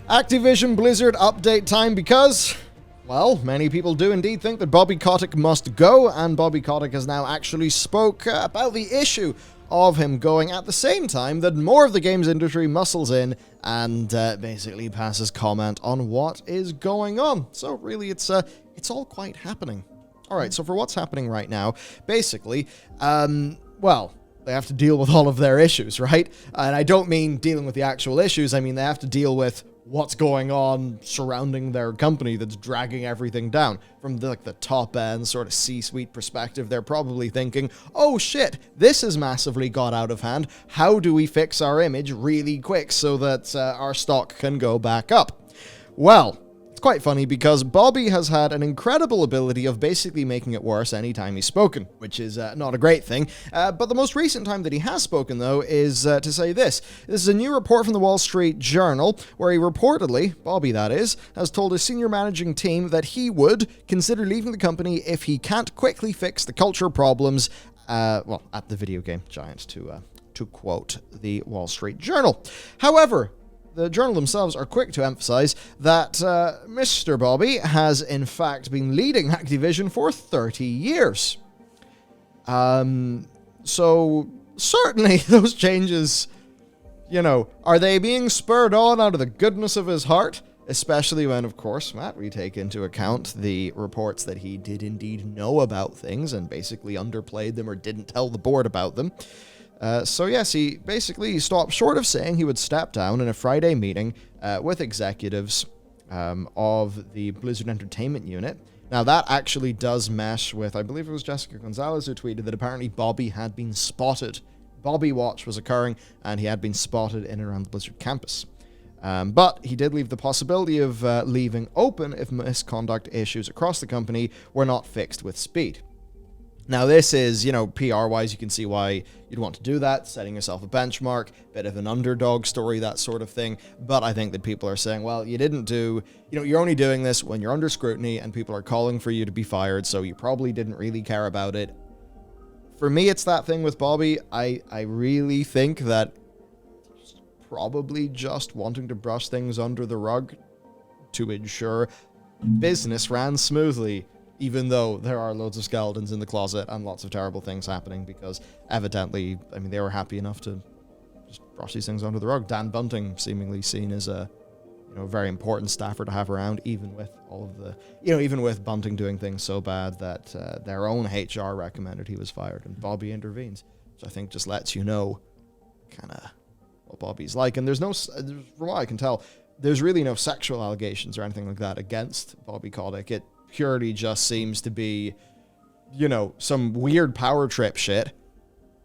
Activision-Blizzard update time because, well, many people do indeed think that Bobby Kotick must go, and Bobby Kotick has now actually spoke about the issue of him going at the same time that more of the games industry muscles in and basically passes comment on what is going on. So really, it's all quite happening. All right, so for what's happening right now, basically, well, they have to deal with all of their issues, right? And I don't mean dealing with the actual issues. I mean, they have to deal with what's going on surrounding their company that's dragging everything down. From the top end sort of C-suite perspective, they're probably thinking, oh shit, this has massively got out of hand. How do we fix our image really quick so that our stock can go back up? Well, it's quite funny because Bobby has had an incredible ability of basically making it worse anytime he's spoken, which is not a great thing. But the most recent time that he has spoken, though, is to say this. This is a new report from the Wall Street Journal, where he reportedly, Bobby that is, has told his senior managing team that he would consider leaving the company if he can't quickly fix the culture problems, well, at the video game giant, to quote the Wall Street Journal. However, the Journal themselves are quick to emphasize that Mr. Bobby has, in fact, been leading Activision for 30 years. So, certainly those changes, are they being spurred on out of the goodness of his heart? Especially when, of course, Matt, we take into account the reports that he did indeed know about things and basically underplayed them or didn't tell the board about them. So yes, he basically stopped short of saying he would step down in a Friday meeting with executives of the Blizzard Entertainment unit. Now that actually does mesh with, I believe it was Jessica Gonzalez who tweeted that apparently Bobby had been spotted. Bobby Watch was occurring and he had been spotted in and around the Blizzard campus. But he did leave the possibility of leaving open if misconduct issues across the company were not fixed with speed. Now this is, PR-wise, you can see why you'd want to do that, setting yourself a benchmark, bit of an underdog story, that sort of thing. But I think that people are saying, well, you didn't do, you're only doing this when you're under scrutiny and people are calling for you to be fired, so you probably didn't really care about it. For me, it's that thing with Bobby. I really think that he's probably just wanting to brush things under the rug to ensure business ran smoothly. Even though there are loads of skeletons in the closet and lots of terrible things happening, because evidently, they were happy enough to just brush these things under the rug. Dan Bunting seemingly seen as a, very important staffer to have around, even with all of the, even with Bunting doing things so bad that their own HR recommended he was fired, and Bobby intervenes. So I think just lets you know kind of what Bobby's like. And from what I can tell, there's really no sexual allegations or anything like that against Bobby Kotick. It purely just seems to be, some weird power trip shit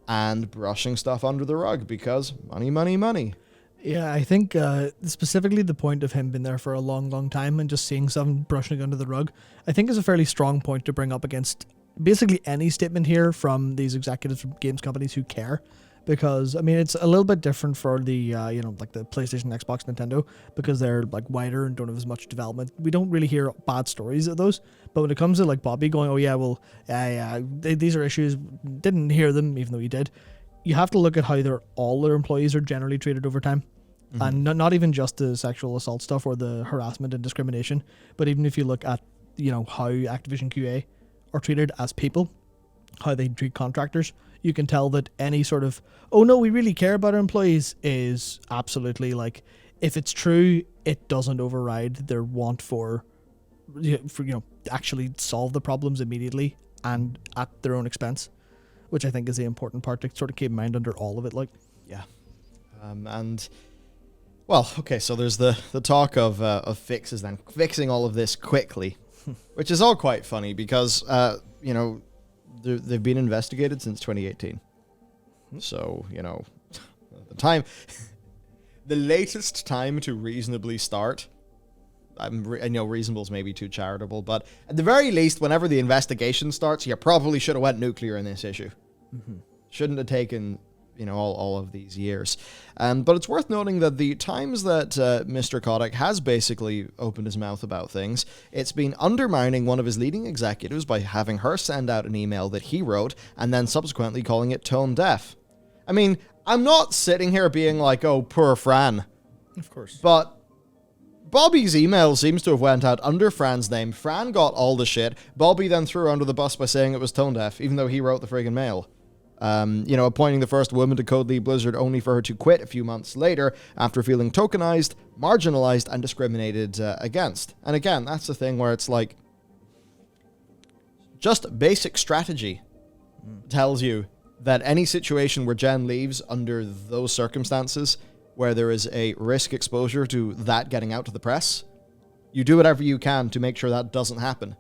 and brushing stuff under the rug because money, money, money. Yeah, I think specifically the point of him being there for a long, long time and just seeing something brushing under the rug, I think is a fairly strong point to bring up against basically any statement here from these executives from games companies who care. Because, it's a little bit different for the, the PlayStation, Xbox, Nintendo, because they're, wider and don't have as much development. We don't really hear bad stories of those. But when it comes to, Bobby going, oh, yeah, well, these are issues, didn't hear them, even though you did. You have to look at how all their employees are generally treated over time. Mm-hmm. And not even just the sexual assault stuff or the harassment and discrimination, but even if you look at, how Activision QA are treated as people, how they treat contractors, you can tell that any sort of, oh no, we really care about our employees is absolutely if it's true, it doesn't override their want for actually solve the problems immediately and at their own expense, which I think is the important part to sort of keep in mind under all of it. Yeah. And, well, okay, so there's the talk of fixes then, fixing all of this quickly, which is all quite funny because, they've been investigated since 2018. So, the latest time to reasonably start, I know reasonable's maybe too charitable, but at the very least, whenever the investigation starts, you probably should have went nuclear in this issue. Mm-hmm. Shouldn't have taken, all of these years. But it's worth noting that the times that Mr. Kotick has basically opened his mouth about things, it's been undermining one of his leading executives by having her send out an email that he wrote and then subsequently calling it tone deaf. I'm not sitting here being like, oh, poor Fran. Of course. But Bobby's email seems to have went out under Fran's name. Fran got all the shit. Bobby then threw her under the bus by saying it was tone deaf, even though he wrote the friggin' mail. Appointing the first woman to code lead Blizzard only for her to quit a few months later after feeling tokenized, marginalized, and discriminated against. And again, that's the thing where it's like, just basic strategy tells you that any situation where Jen leaves under those circumstances, where there is a risk exposure to that getting out to the press, you do whatever you can to make sure that doesn't happen.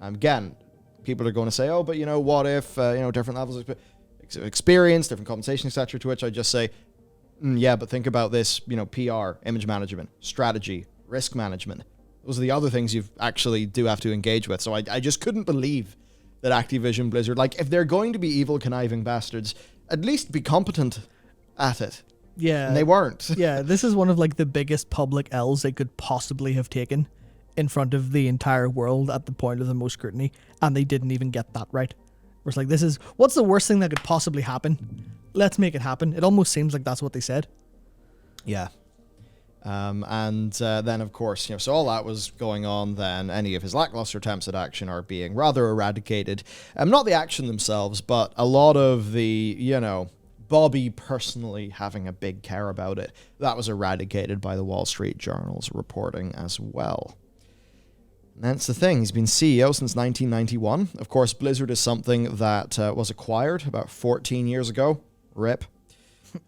Again, people are going to say, oh, but what if, different levels of experience, different compensation, etc., to which I just say, yeah, but think about this, PR, image management, strategy, risk management. Those are the other things you actually do have to engage with. So I just couldn't believe that Activision-Blizzard, if they're going to be evil, conniving bastards, at least be competent at it. Yeah. And they weren't. Yeah, this is one of the biggest public L's they could possibly have taken in front of the entire world at the point of the most scrutiny, and they didn't even get that right. Where it's what's the worst thing that could possibly happen? Let's make it happen. It almost seems like that's what they said. Yeah. Then, of course, so all that was going on, then any of his lackluster attempts at action are being rather eradicated. Not the action themselves, but a lot of the, Bobby personally having a big care about it. That was eradicated by the Wall Street Journal's reporting as well. And that's the thing. He's been CEO since 1991. Of course, Blizzard is something that was acquired about 14 years ago. RIP.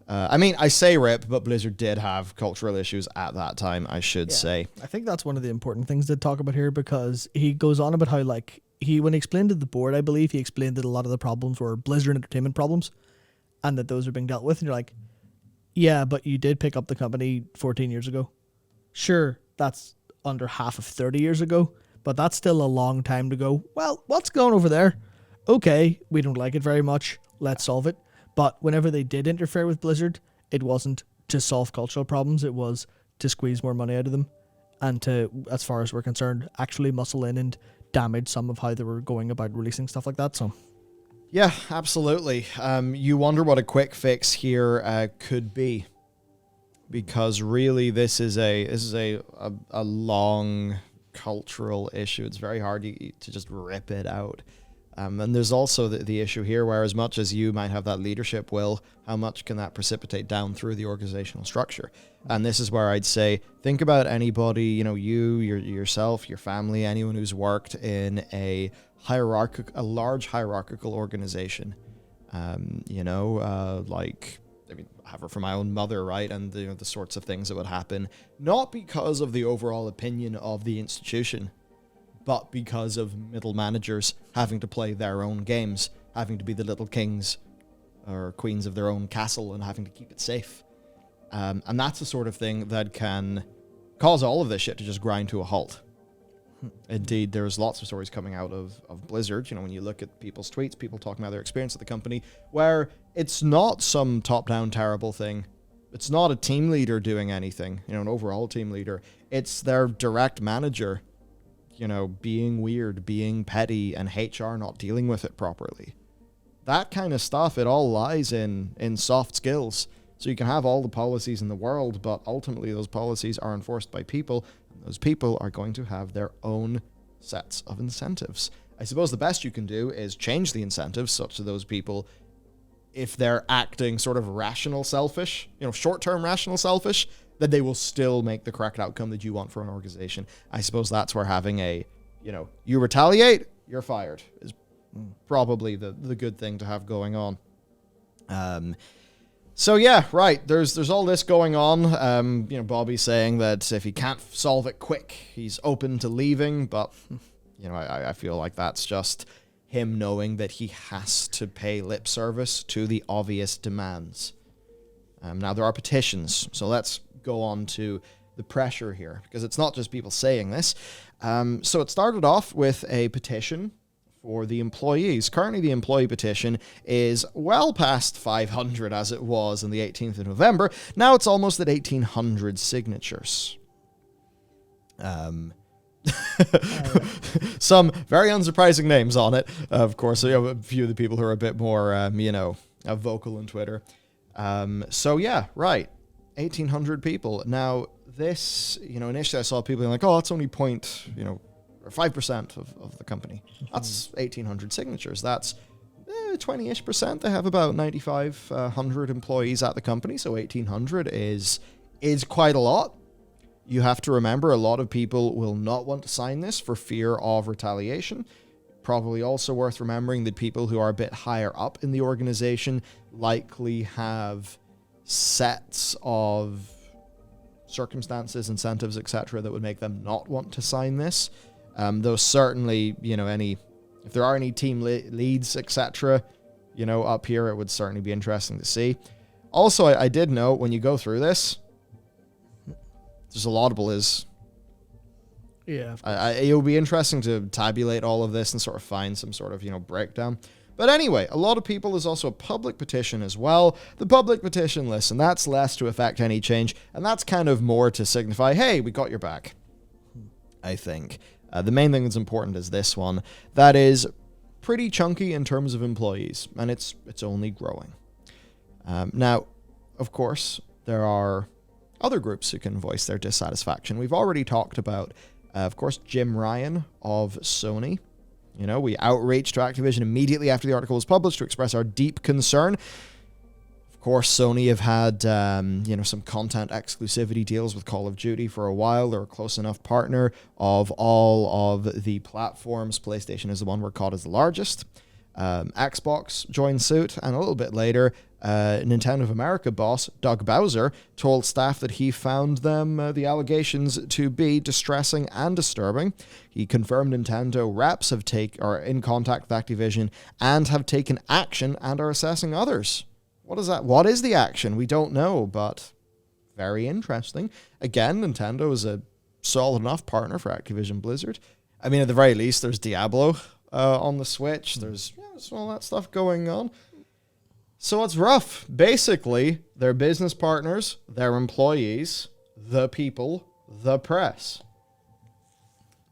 I say RIP, but Blizzard did have cultural issues at that time, I should say. I think that's one of the important things to talk about here, because he goes on about how, when he explained to the board, I believe, he explained that a lot of the problems were Blizzard Entertainment problems, and that those are being dealt with. And you're like, yeah, but you did pick up the company 14 years ago. Sure, that's under half of 30 years ago, but that's still a long time to go, well, what's going over there? Okay, we don't like it very much. Let's solve it. But whenever they did interfere with Blizzard, it wasn't to solve cultural problems. It was to squeeze more money out of them and to, as far as we're concerned, actually muscle in and damage some of how they were going about releasing stuff like that. So, yeah, absolutely. You wonder what a quick fix here could be, because really this is a long cultural issue. It's very hard to just rip it out. And there's also the issue here where, as much as you might have that leadership will, how much can that precipitate down through the organizational structure? And this is where I'd say, think about anybody, yourself, your family, anyone who's worked in a large hierarchical organization. I have it from my own mother, right? And the sorts of things that would happen, not because of the overall opinion of the institution, but because of middle managers having to play their own games, having to be the little kings or queens of their own castle and having to keep it safe. And that's the sort of thing that can cause all of this shit to just grind to a halt. Indeed, there's lots of stories coming out of Blizzard, when you look at people's tweets, people talking about their experience at the company, where it's not some top-down terrible thing. It's not a team leader doing anything, an overall team leader. It's their direct manager, being weird, being petty, and HR not dealing with it properly. That kind of stuff, it all lies in soft skills. So you can have all the policies in the world, but ultimately those policies are enforced by people, and those people are going to have their own sets of incentives. I suppose the best you can do is change the incentives such that those people, if they're acting sort of rational selfish, short-term rational selfish, that they will still make the correct outcome that you want for an organization. I suppose that's where having you retaliate, you're fired, is probably the good thing to have going on. So yeah, right, there's all this going on. Bobby saying that if he can't solve it quick, he's open to leaving, but, I feel like that's just him knowing that he has to pay lip service to the obvious demands. Now, there are petitions, so let's go on to the pressure here, because it's not just people saying this. So it started off with a petition for the employees. Currently, the employee petition is well past 500 as it was on the 18th of November. Now it's almost at 1,800 signatures. Some very unsurprising names on it. Of course, a few of the people who are a bit more, vocal on Twitter. So yeah, right. 1,800 people. Now, this, initially I saw people being like, oh, that's only or 5% of the company. That's 1,800 signatures. That's 20-ish%. They have about 9,500 employees at the company, so 1,800 is quite a lot. You have to remember, a lot of people will not want to sign this for fear of retaliation. Probably also worth remembering that people who are a bit higher up in the organization likely have sets of circumstances, incentives, etc., that would make them not want to sign this. Though certainly, if there are any team leads, etc., up here, it would certainly be interesting to see. Also, I did note when you go through this, there's a laudable is. Yeah. It will be interesting to tabulate all of this and sort of find some sort of, breakdown. But anyway, a lot of people, there's also a public petition as well. The public petition, listen, that's less to affect any change, and that's kind of more to signify, hey, we got your back, I think. The main thing that's important is this one. That is pretty chunky in terms of employees, and it's only growing. Now, of course, there are other groups who can voice their dissatisfaction. We've already talked about, of course, Jim Ryan of Sony. We outreached to Activision immediately after the article was published to express our deep concern. Of course, Sony have had, some content exclusivity deals with Call of Duty for a while. They're a close enough partner of all of the platforms. PlayStation is the one where COD is the largest. Xbox joined suit, and a little bit later, Nintendo of America boss Doug Bowser told staff that he found the allegations to be distressing and disturbing. He confirmed Nintendo reps are in contact with Activision and have taken action and are assessing others. What is that? What is the action? We don't know, but very interesting. Again, Nintendo is a solid enough partner for Activision-Blizzard. I mean, at the very least, there's Diablo on the Switch. There's all that stuff going on. So it's rough. Basically, their business partners, their employees, the people, the press.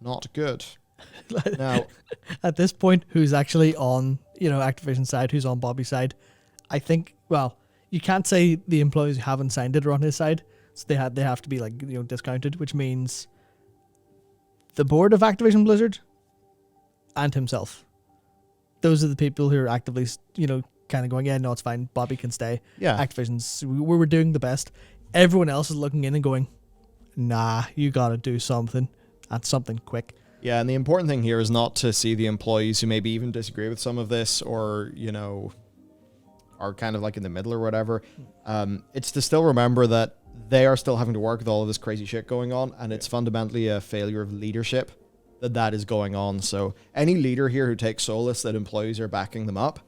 Not good. Now, at this point, who's actually on, Activision's side, who's on Bobby's side? I think, you can't say the employees who haven't signed it are on his side. So they have to be discounted, which means the board of Activision-Blizzard and himself. Those are the people who are actively, kind of going, yeah, no, it's fine. Bobby can stay. Yeah. Activision's, we were doing the best. Everyone else is looking in and going, nah, you got to do something, and something quick. Yeah, and the important thing here is not to see the employees who maybe even disagree with some of this or, are kind of like in the middle or whatever. It's to still remember that they are still having to work with all of this crazy shit going on, and it's fundamentally a failure of leadership that is going on. So any leader here who takes solace that employees are backing them up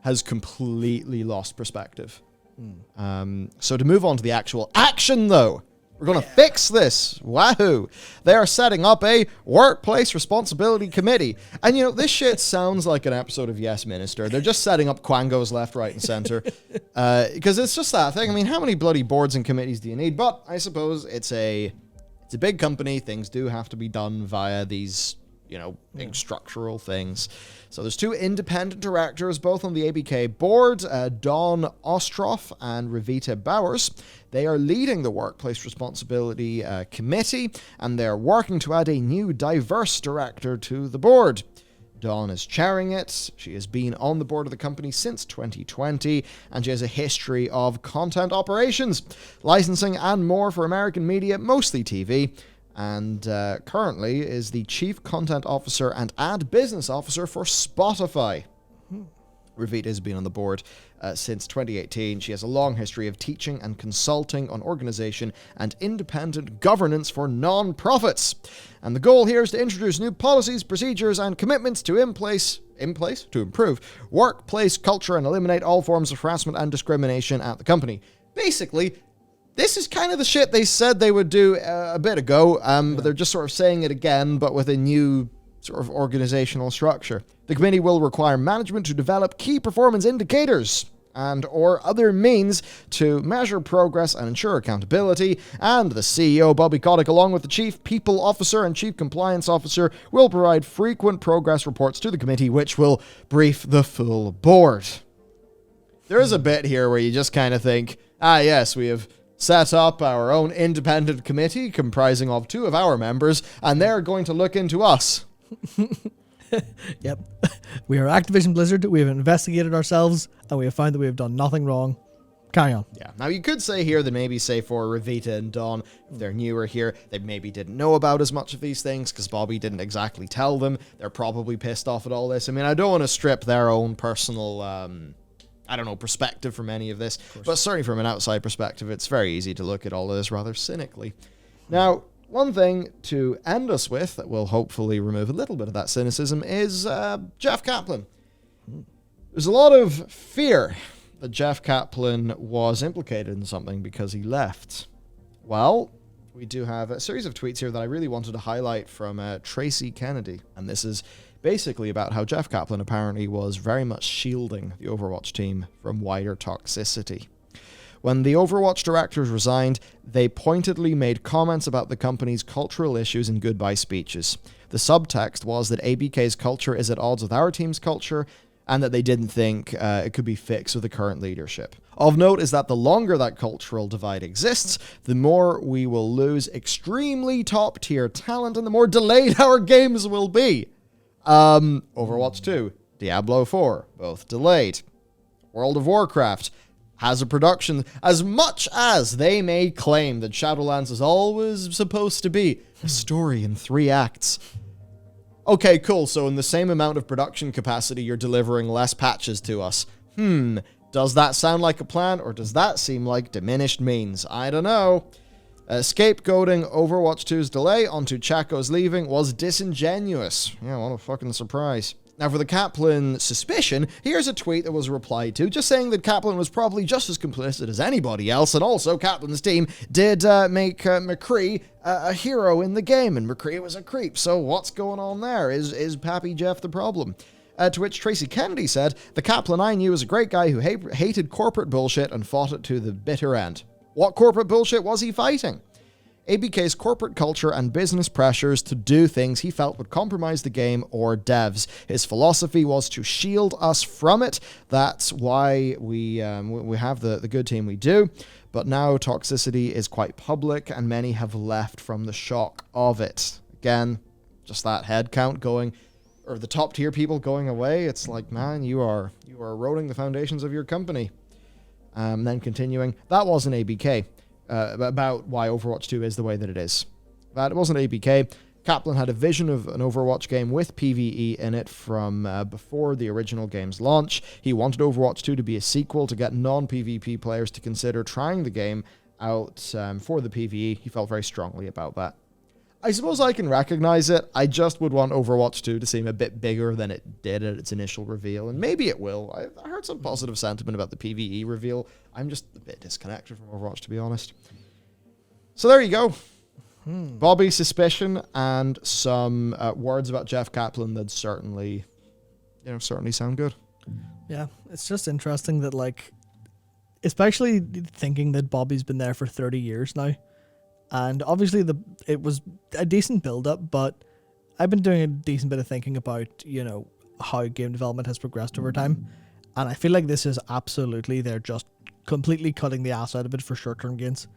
has completely lost perspective. So to move on to the actual action, though, we're going to fix this. Wahoo! They are setting up a workplace responsibility committee. And, this shit sounds like an episode of Yes Minister. They're just setting up quangos left, right, and center. Because it's just that thing. I mean, how many bloody boards and committees do you need? But I suppose it's a big company. Things do have to be done via these, big structural things. So there's two independent directors, both on the ABK board, Dawn Ostroff and Revita Bowers. They are leading the Workplace Responsibility Committee, and they're working to add a new diverse director to the board. Dawn is chairing it. She has been on the board of the company since 2020, and she has a history of content operations, licensing, and more for American media, mostly TV. And currently is the Chief Content Officer and Ad Business Officer for Spotify. Revita has been on the board since 2018. She has a long history of teaching and consulting on organization and independent governance for non-profits. And the goal here is to introduce new policies, procedures, and commitments to improve workplace culture and eliminate all forms of harassment and discrimination at the company. Basically, this is kind of the shit they said they would do a bit ago, but they're just sort of saying it again, but with a new sort of organizational structure. The committee will require management to develop key performance indicators and or other means to measure progress and ensure accountability, and the CEO, Bobby Kotick, along with the Chief People Officer and Chief Compliance Officer, will provide frequent progress reports to the committee, which will brief the full board. There is a bit here where you just kind of think, yes, we have set up our own independent committee comprising of 2 of our members, and they're going to look into us. Yep. We are Activision-Blizzard. We have investigated ourselves, and we have found that we have done nothing wrong. Carry on. Yeah. Now, you could say here that maybe, say, for Ravita and Dawn, if they're newer here, they maybe didn't know about as much of these things because Bobby didn't exactly tell them. They're probably pissed off at all this. I mean, I don't want to strip their own personal, perspective from any of this, but certainly from an outside perspective, it's very easy to look at all of this rather cynically. Now, one thing to end us with that will hopefully remove a little bit of that cynicism is Jeff Kaplan. There's a lot of fear that Jeff Kaplan was implicated in something because he left. Well, we do have a series of tweets here that I really wanted to highlight from Tracy Kennedy, and this is basically about how Jeff Kaplan apparently was very much shielding the Overwatch team from wider toxicity. When the Overwatch directors resigned, they pointedly made comments about the company's cultural issues in goodbye speeches. The subtext was that ABK's culture is at odds with our team's culture, and that they didn't think it could be fixed with the current leadership. Of note is that the longer that cultural divide exists, the more we will lose extremely top-tier talent, and the more delayed our games will be. Overwatch 2, Diablo 4, both delayed. World of Warcraft has a production, as much as they may claim that Shadowlands is always supposed to be a story in 3 acts. Okay, cool, so in the same amount of production capacity, you're delivering less patches to us. Does that sound like a plan, or does that seem like diminished means? I don't know. Scapegoating Overwatch 2's delay onto Chaco's leaving was disingenuous. Yeah, what a fucking surprise. Now, for the Kaplan suspicion, here's a tweet that was replied to, just saying that Kaplan was probably just as complicit as anybody else, and also Kaplan's team did make McCree a hero in the game, and McCree was a creep, so what's going on there? Is Pappy Jeff the problem? To which Tracy Kennedy said, "The Kaplan I knew was a great guy who hated corporate bullshit and fought it to the bitter end." What corporate bullshit was he fighting? ABK's corporate culture and business pressures to do things he felt would compromise the game or devs. His philosophy was to shield us from it. That's why we have the good team we do. But now toxicity is quite public, and many have left from the shock of it. Again, just that head count going, or the top tier people going away. It's like, man, you are eroding the foundations of your company. Then continuing, that wasn't ABK. About why Overwatch 2 is the way that it is. That it wasn't ABK. Kaplan had a vision of an Overwatch game with PvE in it from before the original game's launch. He wanted Overwatch 2 to be a sequel to get non-PvP players to consider trying the game out for the PvE. He felt very strongly about that. I suppose I can recognize it. I just would want Overwatch 2 to seem a bit bigger than it did at its initial reveal, and maybe it will. I heard some positive sentiment about the PvE reveal. I'm just a bit disconnected from Overwatch, to be honest. So there you go. Bobby's suspicion and some words about Jeff Kaplan that certainly sound good. Yeah, it's just interesting that, like, especially thinking that Bobby's been there for 30 years now. And obviously it was a decent build-up, but I've been doing a decent bit of thinking about, how game development has progressed over time. And I feel like this is absolutely, they're just completely cutting the ass out of it for short-term gains.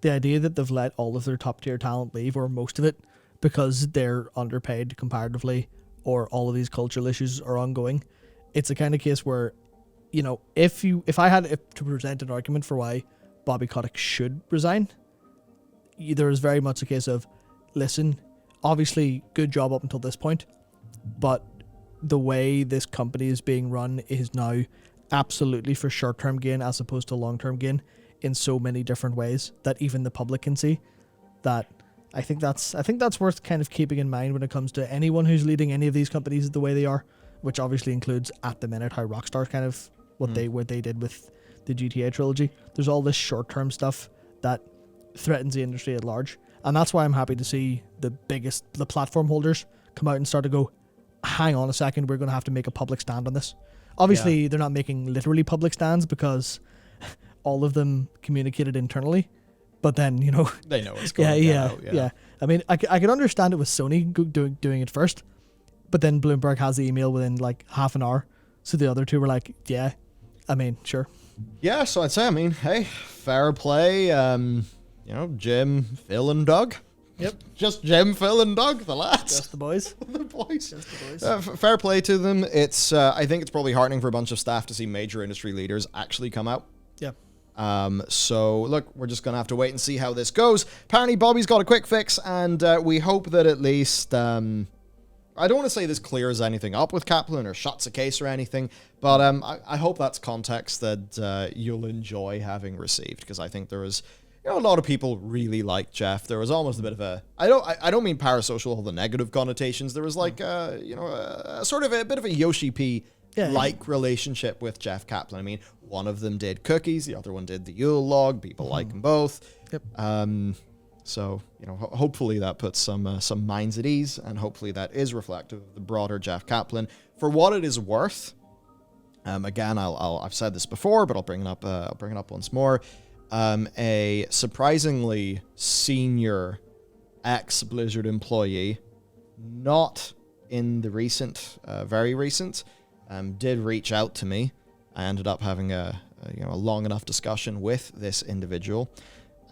The idea that they've let all of their top-tier talent leave, or most of it, because they're underpaid comparatively, or all of these cultural issues are ongoing. It's a kind of case where, if I had to present an argument for why Bobby Kotick should resign, there is very much a case of, listen, obviously good job up until this point, but the way this company is being run is now absolutely for short-term gain as opposed to long-term gain in so many different ways that even the public can see. That I think that's worth kind of keeping in mind when it comes to anyone who's leading any of these companies the way they are, which obviously includes at the minute how Rockstar kind of what they did with the GTA trilogy. There's all this short-term stuff that threatens the industry at large, and that's why I'm happy to see the platform holders come out and start to go, hang on a second, we're going to have to make a public stand on this. Obviously, they're not making literally public stands because all of them communicated internally, but then, they know it's going yeah. I mean, I could understand it with Sony doing it first, but then Bloomberg has the email within like half an hour, so the other two were like, yeah, I mean, sure. Yeah, so I'd say, hey, fair play. Jim, Phil, and Doug. Yep. Just Jim, Phil, and Doug, the lads. Just the boys. The boys. Just the boys. Fair play to them. It's I think it's probably heartening for a bunch of staff to see major industry leaders actually come out. Yeah. So look, we're just gonna have to wait and see how this goes. Apparently Bobby's got a quick fix, and we hope that at least I don't want to say this clears anything up with Kaplan or shuts a case or anything, but I hope that's context that you'll enjoy having received, because I think there was a lot of people really like Jeff. There was almost a bit of a I don't mean parasocial, all the negative connotations. There was like a sort of a bit of a Yoshi P like relationship with Jeff Kaplan. I mean, one of them did cookies, the other one did the Yule log. People like them both. Yep. So, hopefully that puts some minds at ease, and hopefully that is reflective of the broader Jeff Kaplan. For what it is worth, again, I've said this before, but I'll bring it up once more. A surprisingly senior ex-Blizzard employee, not in the very recent, did reach out to me. I ended up having a long enough discussion with this individual.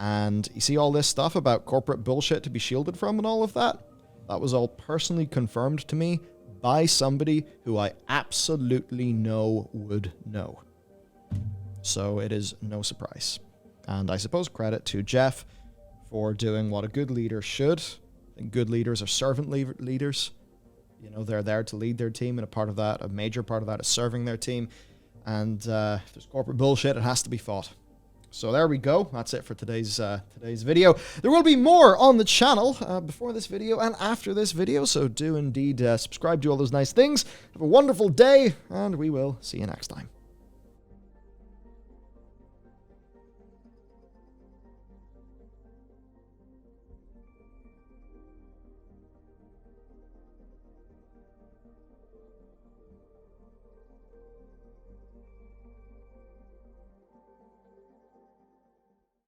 And you see all this stuff about corporate bullshit to be shielded from and all of that? That was all personally confirmed to me by somebody who I absolutely know would know. So it is no surprise. And I suppose credit to Jeff for doing what a good leader should. And good leaders are servant leaders. They're there to lead their team, and a major part of that is serving their team. And if there's corporate bullshit, it has to be fought. So there we go. That's it for today's video. There will be more on the channel before this video and after this video, so do indeed subscribe, do all those nice things. Have a wonderful day, and we will see you next time.